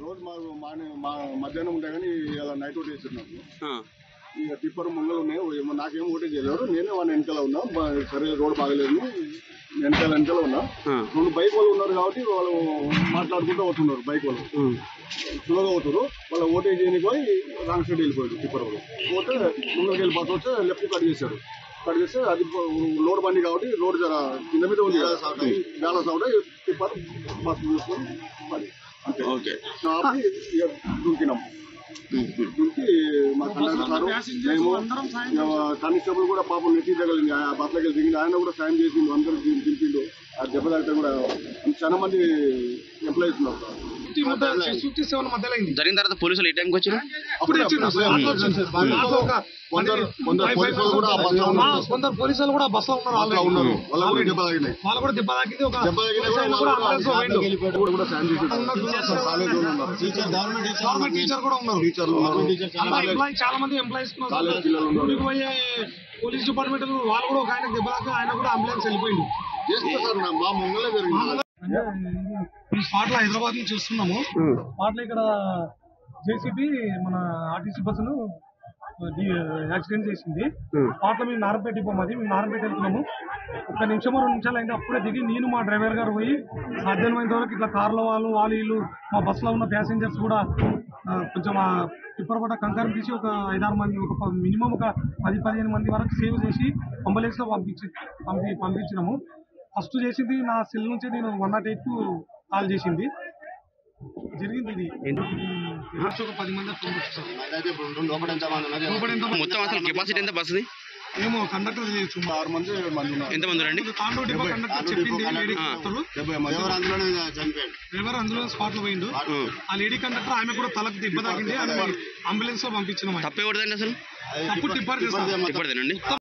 రోజు మధ్యాహ్నం ఉంటాయి కానీ ఇలా నైట్ ఓట్ చేస్తున్నాను. ఇక టిప్పర్ ముంగలు ఉన్నాయి, నాకేం ఓటే చేయలేరు. నేనే వాళ్ళ వెనకాల ఉన్నా. సరే రోడ్ బాగలేదు, వెనకాల ఉన్నా. 2 బైక్ వాళ్ళు ఉన్నారు కాబట్టి వాళ్ళు మాట్లాడుకుంటూ వస్తున్నారు. బైక్ వాళ్ళు స్లోగా అవుతారు. వాళ్ళ ఓటే చేయడానికి పోయి రాంగ్ సైడ్ వెళ్ళిపోయారు. టిప్పర్ వాళ్ళు పోతే ముంగలకి వెళ్ళి బస్సు వస్తే లెఫ్ట్ కట్ చేశారు. కట్ చేస్తే అది లోడ్ బండి కాబట్టి రోడ్ జర కింద మీద ఉంది, బ్యాలెన్స్ అవుతాయి. టిప్పర్ బస్సు చూసుకొని మరి అంతే దుంకినాం. దుంకి మా కండక్టర్ సారు మేము కానిస్టేబుల్ కూడా పాపం నెట్టి తగలింది. ఆ బస్సులోకి వెళ్ళి దిగింది. ఆయన కూడా సాయం చేసిండు, అందరూ దింపిండు. ఆ దెబ్బ తగ్గితే కూడా చాలా మంది ఎంప్లాయీస్ ఉన్నారు. జరిగిన తర్వాత పోలీసులు ఏ టైంకి వచ్చారు? కొందరు పోలీసులు కూడా బస్సులో ఉన్నారు. వాళ్ళు కూడా దెబ్బ తాకింది. గవర్నమెంట్ టీచర్ కూడా ఉన్నారు. చాలా మంది ఎంప్లాయీస్ పోయే పోలీస్ డిపార్ట్మెంట్ వాళ్ళు కూడా ఒక ఆయన దెబ్బ తాకి ఆయన కూడా అంబులెన్స్ వెళ్ళిపోయింది. ఈ స్పాట్ లో హైదరాబాద్ నుంచి వస్తున్నాము. స్పాట్ లో ఇక్కడ జేసీబీ మన ఆర్టీసీ బస్సును యాక్సిడెంట్ చేసింది. స్పాట్ లో మేము నారంపేట డిపో మాది. మేము నారంపేట వెళ్తున్నాము. 1 నిమిషం 2 నిమిషాలు అయింది. అప్పుడే దిగి నేను మా డ్రైవర్ గారు పోయి సాధ్యమైనంత వరకు ఇట్లా కార్లో వాళ్ళు వీళ్ళు మా బస్సులో ఉన్న ప్యాసింజర్స్ కూడా కొంచెం టిప్పర్ పట్ట కంకరం తీసి ఒక 5-6 మంది మినిమం ఒక 10-15 మంది వరకు సేవ్ చేసి అంబులెన్స్ లో పంపించినాము. ఫస్ట్ చేసింది నా సెల్ నుంచి నేను 108కు కాల్ చేసింది. జరిగింది ఇది. ఒక 10 మంది మొత్తం అసలు కెపాసిటీ ఎంత బస్సుది? ఏమో కండక్టర్ 6 మంది 7 మంది ఉన్నారు. ఎంతమంది రండి? కండక్టర్ చెప్పింది డ్రైవర్ అందులో స్పాట్ లో పోయిండు. ఆ లేడీ కండక్టర్ ఆమె కూడా తలకు దెబ్బ తాకింది. అంబులెన్స్ లో పంపించిన. తప్పు ఎవరిదండి అసలు? తప్పు టిప్పర్ చేస్తాను. టిప్పర్దేనండి.